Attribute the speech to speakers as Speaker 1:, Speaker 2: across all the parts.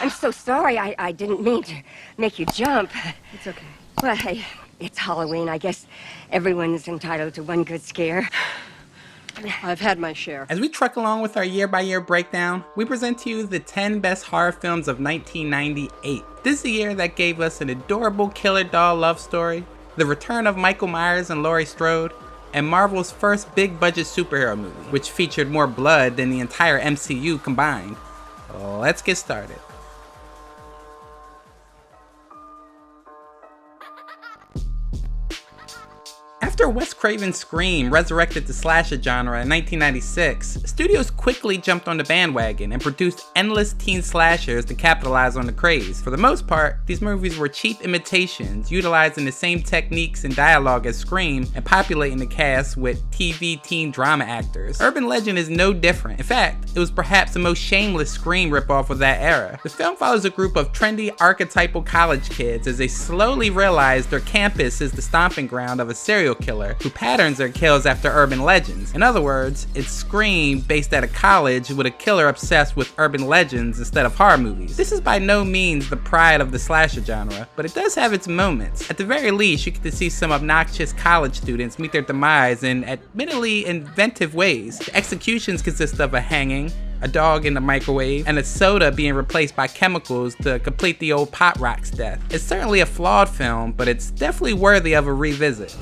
Speaker 1: I'm so sorry. I didn't mean to make you jump.
Speaker 2: It's okay.
Speaker 1: Well, hey, it's Halloween. I guess everyone's entitled to one good scare.
Speaker 2: I've had my share.
Speaker 3: As we truck along with our year-by-year breakdown, we present to you the 10 best horror films of 1998. This is the year that gave us an adorable killer doll love story, the return of Michael Myers and Laurie Strode, and Marvel's first big-budget superhero movie, which featured more blood than the entire MCU combined. Let's get started. After Wes Craven's Scream resurrected the slasher genre in 1996, studios quickly jumped on the bandwagon and produced endless teen slashers to capitalize on the craze. For the most part, these movies were cheap imitations, utilizing the same techniques and dialogue as Scream and populating the cast with TV teen drama actors. Urban Legend is no different. In fact, it was perhaps the most shameless Scream ripoff of that era. The film follows a group of trendy, archetypal college kids as they slowly realize their campus is the stomping ground of a serial killer who patterns their kills after urban legends. In other words, it's Scream based at a college with a killer obsessed with urban legends instead of horror movies. This is by no means the pride of the slasher genre, but it does have its moments. At the very least, you get to see some obnoxious college students meet their demise in admittedly inventive ways. The executions consist of a hanging, a dog in the microwave, and a soda being replaced by chemicals to complete the old pot rock's death. It's certainly a flawed film, but it's definitely worthy of a revisit.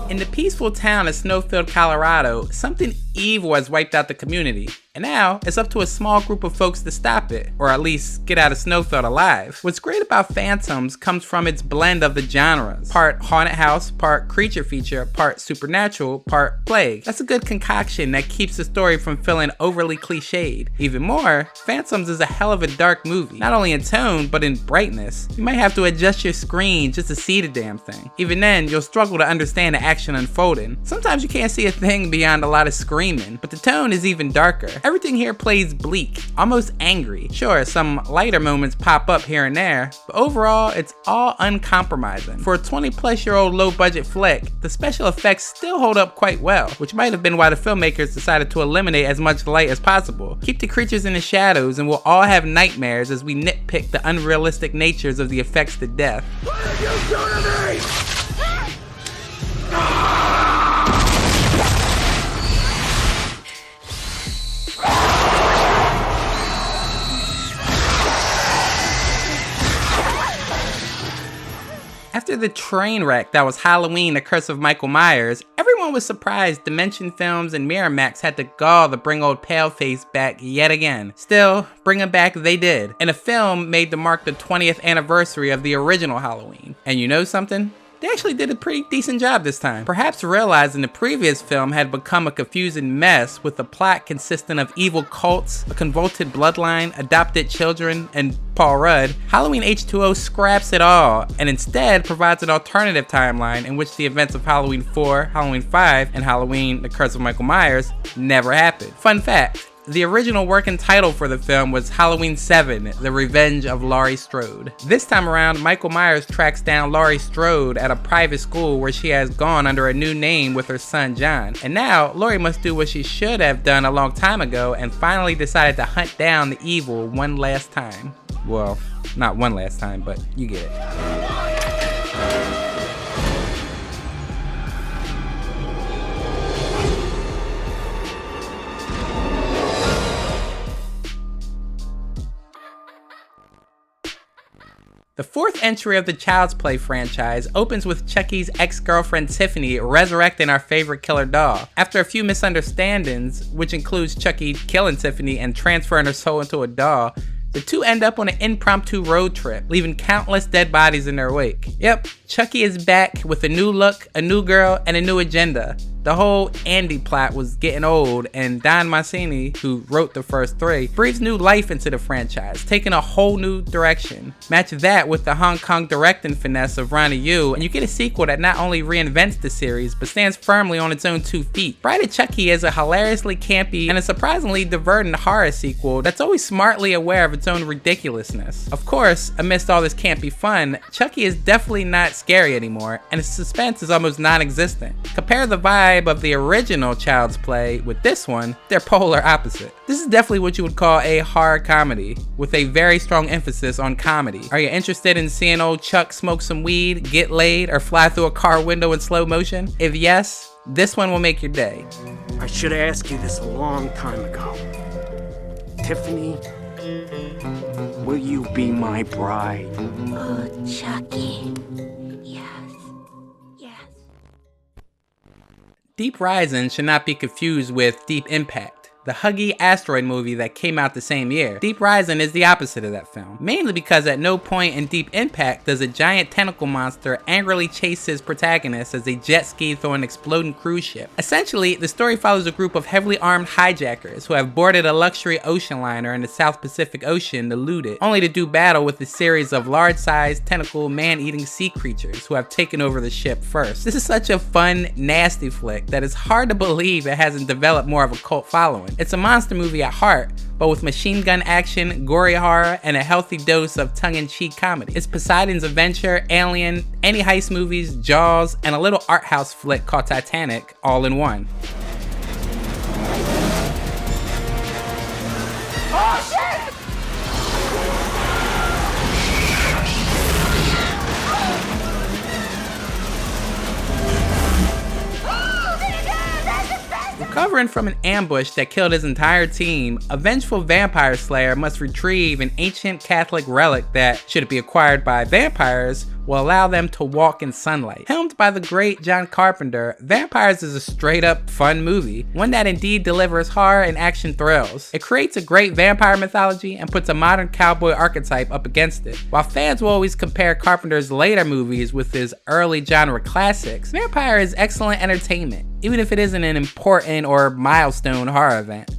Speaker 3: In the peaceful town of Snowfield, Colorado, something evil has wiped out the community, and now it's up to a small group of folks to stop it, or at least get out of Snowfield alive. What's great about Phantoms comes from its blend of the genres. Part haunted house, part creature feature, part supernatural, part plague. That's a good concoction that keeps the story from feeling overly cliched. Even more, Phantoms is a hell of a dark movie, not only in tone, but in brightness. You might have to adjust your screen just to see the damn thing. Even then, you'll struggle to understand the action unfolding. Sometimes you can't see a thing beyond a lot of screaming, but the tone is even darker. Everything here plays bleak, almost angry. Sure, some lighter moments pop up here and there, but overall, it's all uncompromising. For a 20-plus-year-old low-budget flick, the special effects still hold up quite well, which might have been why the filmmakers decided to eliminate as much light as possible. Keep the creatures in the shadows and we'll all have nightmares as we nitpick the unrealistic natures of the effects to death.
Speaker 4: What are you doing to me?
Speaker 3: After the train wreck that was Halloween, The Curse of Michael Myers, everyone was surprised Dimension Films and Miramax had the gall to bring old Paleface back yet again. Still, bring him back they did, in a film made to mark the 20th anniversary of the original Halloween. And you know something? They actually did a pretty decent job this time. Perhaps realizing the previous film had become a confusing mess with a plot consisting of evil cults, a convoluted bloodline, adopted children, and Paul Rudd, Halloween H2O scraps it all and instead provides an alternative timeline in which the events of Halloween 4, Halloween 5, and Halloween: The Curse of Michael Myers never happened. Fun fact. The original working title for the film was Halloween 7, The Revenge of Laurie Strode. This time around, Michael Myers tracks down Laurie Strode at a private school where she has gone under a new name with her son John. And now, Laurie must do what she should have done a long time ago and finally decided to hunt down the evil one last time. Well, not one last time, but you get it. The fourth entry of the Child's Play franchise opens with Chucky's ex-girlfriend Tiffany resurrecting our favorite killer doll. After a few misunderstandings, which includes Chucky killing Tiffany and transferring her soul into a doll, the two end up on an impromptu road trip, leaving countless dead bodies in their wake. Yep, Chucky is back with a new look, a new girl, and a new agenda. The whole Andy plot was getting old, and Don Mancini, who wrote the first 3, breathes new life into the franchise, taking a whole new direction. Match that with the Hong Kong directing finesse of Ronny Yu, and you get a sequel that not only reinvents the series, but stands firmly on its own 2 feet. Bride of Chucky is a hilariously campy and a surprisingly diverting horror sequel that's always smartly aware of its own ridiculousness. Of course, amidst all this campy fun, Chucky is definitely not scary anymore, and its suspense is almost non-existent. Compare the vibe of the original Child's Play with this one, they're polar opposite. This is definitely what you would call a horror comedy, with a very strong emphasis on comedy. Are you interested in seeing old Chuck smoke some weed, get laid, or fly through a car window in slow motion? If yes, this one will make your day.
Speaker 5: I should have asked you this a long time ago. Tiffany, will you be my bride?
Speaker 1: Oh, Chucky. Yes. Yes.
Speaker 3: Deep Rising should not be confused with Deep Impact, the huggy asteroid movie that came out the same year. Deep Rising is the opposite of that film, mainly because at no point in Deep Impact does a giant tentacle monster angrily chase his protagonist as they jet ski through an exploding cruise ship. Essentially, the story follows a group of heavily armed hijackers who have boarded a luxury ocean liner in the South Pacific Ocean to loot it, only to do battle with a series of large-sized tentacle man-eating sea creatures who have taken over the ship first. This is such a fun, nasty flick that it's hard to believe it hasn't developed more of a cult following. It's a monster movie at heart, but with machine gun action, gory horror, and a healthy dose of tongue-in-cheek comedy. It's Poseidon's Adventure, Alien, any heist movies, Jaws, and a little art house flick called Titanic, all in one.
Speaker 4: Oh, shit!
Speaker 3: Recovering from an ambush that killed his entire team, a vengeful vampire slayer must retrieve an ancient Catholic relic that, should it be acquired by vampires, will allow them to walk in sunlight. Helmed by the great John Carpenter, Vampires is a straight up fun movie, one that indeed delivers horror and action thrills. It creates a great vampire mythology and puts a modern cowboy archetype up against it. While fans will always compare Carpenter's later movies with his early genre classics, Vampire is excellent entertainment, even if it isn't an important or milestone horror event.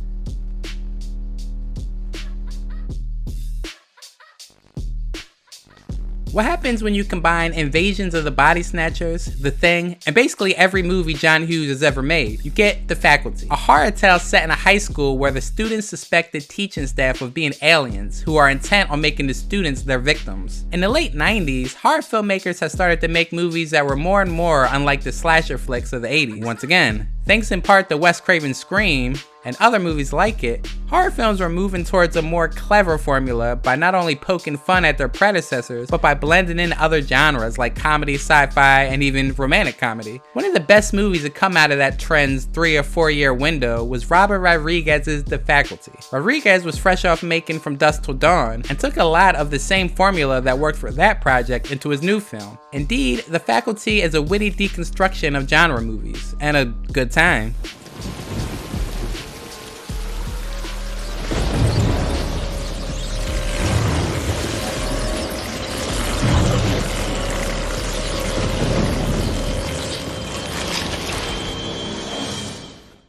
Speaker 3: What happens when you combine Invasions of the Body Snatchers, The Thing, and basically every movie John Hughes has ever made? You get The Faculty, a horror tale set in a high school where the students suspect the teaching staff of being aliens who are intent on making the students their victims. In the late 90s, horror filmmakers have started to make movies that were more and more unlike the slasher flicks of the 80s. Once again, thanks in part to Wes Craven's Scream and other movies like it, horror films were moving towards a more clever formula by not only poking fun at their predecessors, but by blending in other genres like comedy, sci-fi, and even romantic comedy. One of the best movies to come out of that trend's 3 or 4 year window was Robert Rodriguez's The Faculty. Rodriguez was fresh off making From Dusk Till Dawn, and took a lot of the same formula that worked for that project into his new film. Indeed, The Faculty is a witty deconstruction of genre movies, and a good time.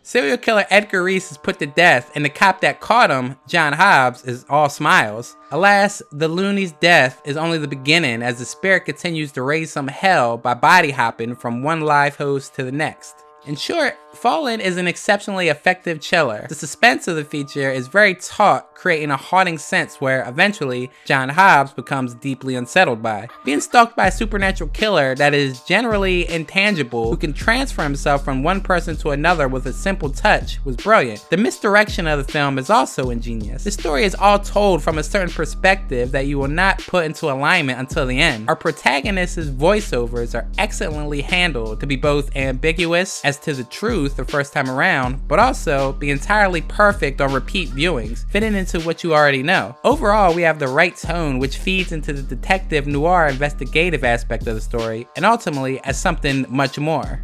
Speaker 3: Serial killer Edgar Reese is put to death, and the cop that caught him, John Hobbs, is all smiles. Alas, the loony's death is only the beginning, as the spirit continues to raise some hell by body hopping from one live host to the next. In short, Fallen is an exceptionally effective chiller. The suspense of the feature is very taut, creating a haunting sense where eventually John Hobbs becomes deeply unsettled by. Being stalked by a supernatural killer that is generally intangible, who can transfer himself from one person to another with a simple touch, was brilliant. The misdirection of the film is also ingenious. The story is all told from a certain perspective that you will not put into alignment until the end. Our protagonist's voiceovers are excellently handled to be both ambiguous as to the truth the first time around, but also be entirely perfect on repeat viewings, fitting into what you already know. Overall, we have the right tone, which feeds into the detective noir investigative aspect of the story, and ultimately as something much more.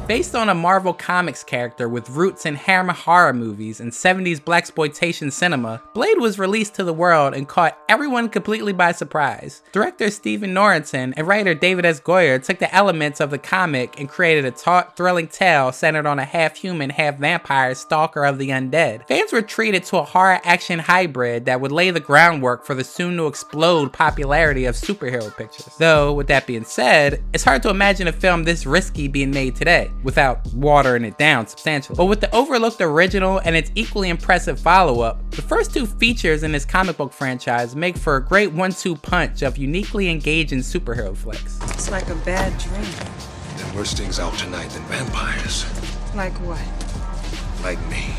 Speaker 3: Based on a Marvel Comics character with roots in Hammer horror movies and 70s blaxploitation cinema, Blade was released to the world and caught everyone completely by surprise. Director Stephen Norrington and writer David S. Goyer took the elements of the comic and created a taut, thrilling tale centered on a half-human, half-vampire stalker of the undead. Fans were treated to a horror-action hybrid that would lay the groundwork for the soon-to-explode popularity of superhero pictures. Though, with that being said, it's hard to imagine a film this risky being made today, without watering it down substantially. But with the overlooked original and its equally impressive follow-up, the first two features in this comic book franchise make for a great 1-2 punch of uniquely engaging superhero flicks.
Speaker 6: It's like a bad dream.
Speaker 4: There are worse things out tonight than vampires.
Speaker 6: Like what?
Speaker 4: Like me.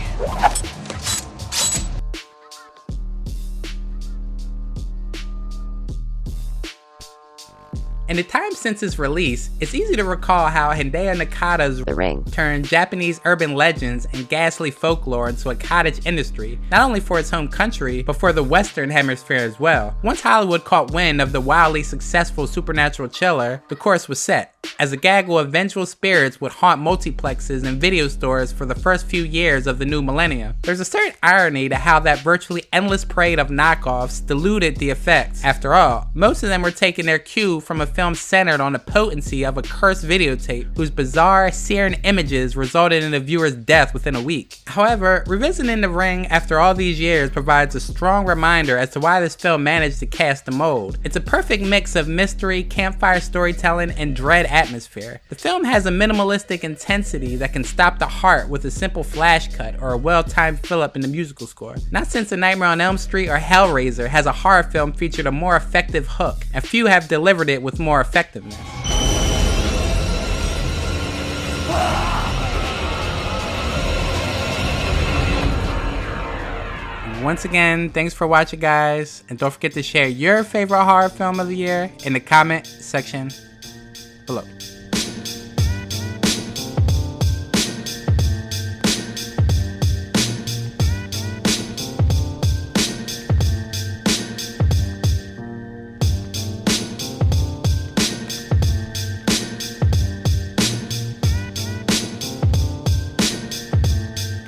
Speaker 3: In the time since its release, it's easy to recall how Hideo Nakata's The Ring turned Japanese urban legends and ghastly folklore into a cottage industry, not only for its home country, but for the Western Hemisphere as well. Once Hollywood caught wind of the wildly successful supernatural chiller, the course was set, as a gaggle of vengeful spirits would haunt multiplexes and video stores for the first few years of the new millennium. There's a certain irony to how that virtually endless parade of knockoffs diluted the effects. After all, most of them were taking their cue from a film centered on the potency of a cursed videotape whose bizarre, searing images resulted in the viewer's death within a week. However, revisiting The Ring after all these years provides a strong reminder as to why this film managed to cast the mold. It's a perfect mix of mystery, campfire storytelling, and dread atmosphere. The film has a minimalistic intensity that can stop the heart with a simple flash cut or a well-timed fill-up in the musical score. Not since A Nightmare on Elm Street or Hellraiser has a horror film featured a more effective hook, and few have delivered it with more effectiveness. Once again, thanks for watching, guys, and don't forget to share your favorite horror film of the year in the comment section below.